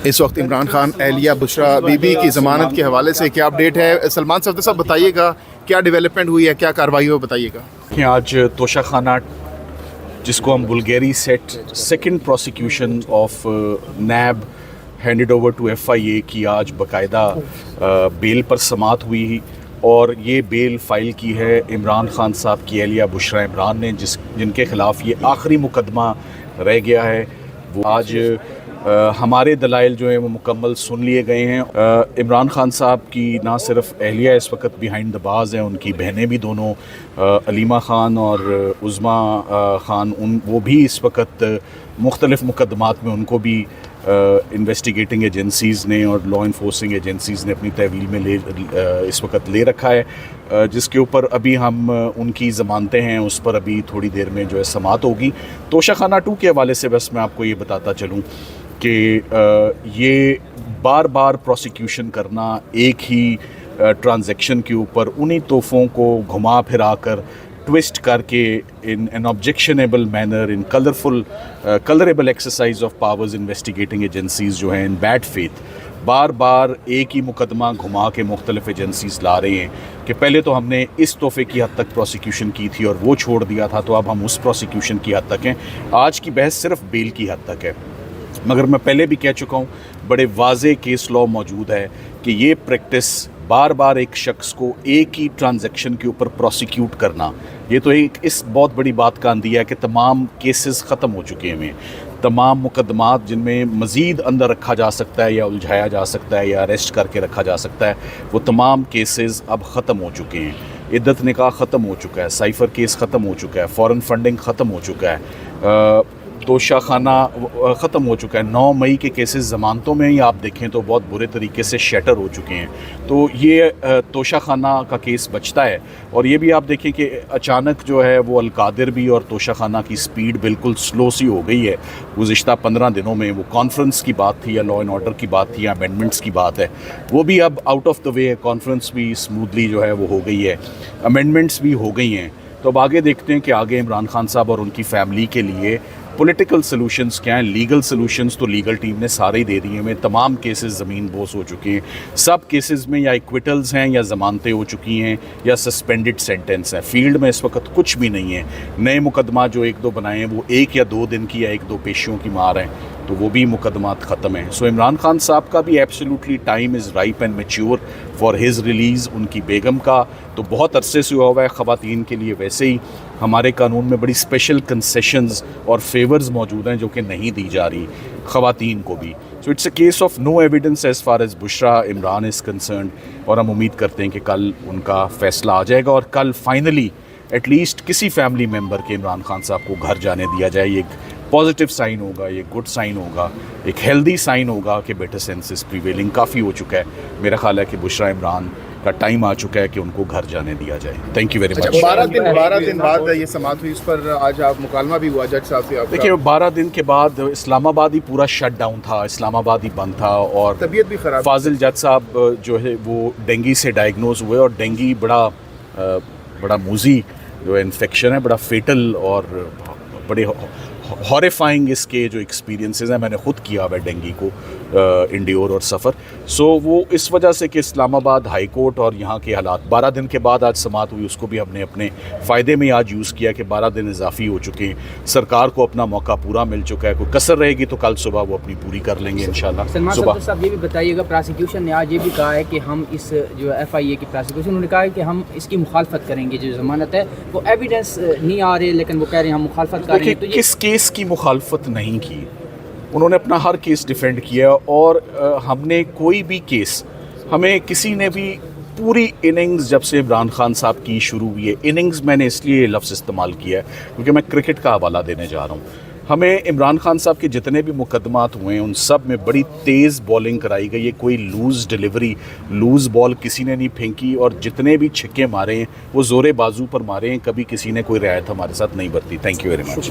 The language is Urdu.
اس وقت عمران خان اہلیہ بشرا بی بی کی ضمانت کے حوالے سے کیا اپڈیٹ ہے؟ سلمان صفدر صاحب بتائیے گا کیا ڈیولپمنٹ ہوئی ہے، کیا کارروائی ہو، بتائیے گا۔ آج توشہ خانہ جس کو ہم Bulgari set second prosecution of NAB handed over to FIA کی آج باقاعدہ بیل پر سماعت ہوئی، اور یہ بیل فائل کی ہے عمران خان صاحب کی اہلیہ بشرا عمران نے، جن کے خلاف یہ آخری مقدمہ رہ گیا ہے۔ وہ آج ہمارے دلائل جو ہیں وہ مکمل سن لیے گئے ہیں۔ عمران خان صاحب کی نہ صرف اہلیہ اس وقت بیہائنڈ دا بارز ہیں، ان کی بہنیں بھی دونوں علیمہ خان اور عظمیٰ خان، وہ بھی اس وقت مختلف مقدمات میں ان کو بھی انویسٹیگیٹنگ ایجنسیز نے اور لا انفورسنگ ایجنسیز نے اپنی تحویل میں اس وقت لے رکھا ہے، جس کے اوپر ابھی ہم ان کی ضمانتیں ہیں، اس پر ابھی تھوڑی دیر میں جو ہے سماعت ہوگی۔ توشہ خانہ 2 کے حوالے سے بس میں آپ کو یہ بتاتا چلوں کہ یہ بار بار پروسیکیوشن کرنا ایک ہی ٹرانزیکشن کے اوپر انہی تحفوں کو گھما پھرا کر ٹوسٹ کر کے in an objectionable manner in colourable exercise of powers investigating agencies جو ہیں ان بیڈ فیتھ بار بار ایک ہی مقدمہ گھما کے مختلف ایجنسیز لا رہے ہیں کہ پہلے تو ہم نے اس تحفے کی حد تک پروسیکیوشن کی تھی اور وہ چھوڑ دیا تھا، تو اب ہم اس پروسیکیوشن کی حد تک ہیں۔ آج کی بحث صرف بیل کی حد تک ہے، مگر میں پہلے بھی کہہ چکا ہوں، بڑے واضح کیس لاء موجود ہے کہ یہ پریکٹس بار بار ایک شخص کو ایک ہی ٹرانزیکشن کے اوپر پروسیکیوٹ کرنا، یہ تو ایک اس بہت بڑی بات کا اندیہ ہے کہ تمام کیسز ختم ہو چکے ہیں، تمام مقدمات جن میں مزید اندر رکھا جا سکتا ہے یا الجھایا جا سکتا ہے یا اریسٹ کر کے رکھا جا سکتا ہے، وہ تمام کیسز اب ختم ہو چکے ہیں۔ عدت نکاح ختم ہو چکا ہے، سائفر کیس ختم ہو چکا ہے، فورن فنڈنگ ختم ہو چکا ہے، توشہ خانہ ختم ہو چکا ہے۔ 9 مئی کے کیسز ضمانتوں میں ہی آپ دیکھیں تو بہت برے طریقے سے شیٹر ہو چکے ہیں، تو یہ توشہ خانہ کا کیس بچتا ہے۔ اور یہ بھی آپ دیکھیں کہ اچانک جو ہے وہ القادر بھی اور توشہ خانہ کی سپیڈ بالکل سلو سی ہو گئی ہے گزشتہ 15 دنوں میں۔ وہ کانفرنس کی بات تھی یا لا اینڈ آرڈر کی بات تھی یا امینڈمنٹس کی بات ہے، وہ بھی اب آؤٹ آف دا وے ہے، کانفرنس بھی اسموتھلی جو ہے وہ ہو گئی ہے، امینڈمنٹس بھی ہو گئی ہیں۔ تو اب آگے دیکھتے ہیں کہ آگے عمران خان صاحب اور ان کی فیملی کے لیے پولیٹیکل سلوشنز کیا ہیں۔ لیگل سلوشنز تو لیگل ٹیم نے سارے ہی دے دیے ہیں، تمام کیسز زمین بوس ہو چکے ہیں، سب کیسز میں یا ایکویٹلز ہیں یا ضمانتیں ہو چکی ہیں یا سسپینڈڈ سینٹنس ہے۔ فیلڈ میں اس وقت کچھ بھی نہیں ہے، نئے مقدمات جو 1-2 بنائے ہیں وہ 1 یا 2 دن کی یا 1-2 پیشیوں کی مار ہیں، تو وہ بھی مقدمات ختم ہیں۔ سو عمران خان صاحب کا بھی absolutely time is ripe and mature for his release. ان کی بیگم کا تو بہت عرصے سے ہوا ہوا ہے، خواتین کے لیے ویسے ہی ہمارے قانون میں بڑی اسپیشل کنسیشنز اور فیورز موجود ہیں جو کہ نہیں دی جا رہی خواتین کو بھی۔ So it's a case of no evidence as far as Bushra Imran is concerned, اور ہم امید کرتے ہیں کہ کل ان کا فیصلہ آ جائے گا اور کل فائنلی ایٹ لیسٹ کسی فیملی ممبر کے عمران خان صاحب کو گھر جانے دیا جائے۔ یہ ایک پازیٹیو سائن ہوگا، یہ گڈ سائن ہوگا، ایک ہیلدی سائن ہوگا کہ بیٹر سینس از پریویلنگ۔ کافی ہو چکا ہے، میرا خیال ہے کہ بشرا عمران کا ٹائم آ چکا ہے کہ ان کو گھر جانے دیا جائے۔ تھینک یو ویری مچ۔ 12 دن بعد یہ سماعت ہوئی، اس پر آج آپ مکالمہ بھی ہوا جج صاحب سے آپ کا؟ دیکھیے 12 دن کے بعد اسلام آباد ہی پورا شٹ ڈاؤن تھا، اسلام آباد ہی بند تھا، اور طبیعت بھی خراب۔ فاضل جج صاحب جو ہے وہ ڈینگی سے ڈائگنوز ہوئے، اور ڈینگی بڑا موذی جو انفیکشن ہے، بڑا فیٹل اور بڑے ہاریفائنگ اس کے جو ایکسپیرینسز ہیں، میں نے خود کیا ہوا ہے ڈینگی کو انڈیور اور سفر۔ سو وہ اس وجہ سے کہ اسلام آباد ہائی کورٹ اور یہاں کے حالات 12 دن کے بعد آج سماعت ہوئی، اس کو بھی ہم نے اپنے فائدے میں آج یوز کیا کہ 12 دن اضافی ہو چکے ہیں، سرکار کو اپنا موقع پورا مل چکا ہے، کوئی کثر رہے گی تو کل صبح وہ اپنی پوری کر لیں گے انشاءاللہ۔ سلمان صاحب یہ بھی بتائیے گا، پراسیکیوشن نے آج یہ بھی کہا ہے کہ ہم اس جو FIA کی پراسیکیوشن، انہوں نے کہا ہے کہ ہم اس کی مخالفت کریں گے، جو ضمانت ہے وہ ایویڈنس نہیں آ رہے لیکن وہ کہہ رہے ہیں ہم مخالفت کر رہے ہیں۔ تو کس کیس کی مخالفت نہیں کی؟ انہوں نے اپنا ہر کیس ڈیفینڈ کیا، اور ہم نے کوئی بھی کیس، ہمیں کسی نے بھی پوری اننگز جب سے عمران خان صاحب کی شروع ہوئی ہے، اننگز میں نے اس لیے لفظ استعمال کیا ہے کیونکہ میں کرکٹ کا حوالہ دینے جا رہا ہوں۔ ہمیں عمران خان صاحب کے جتنے بھی مقدمات ہوئے ہیں ان سب میں بڑی تیز بالنگ کرائی گئی ہے، کوئی لوز ڈیلیوری، لوز بال کسی نے نہیں پھینکی، اور جتنے بھی چھکے مارے ہیں وہ زورے بازو پر مارے ہیں، کبھی کسی نے کوئی رعایت ہمارے ساتھ نہیں برتی۔ Thank you very much.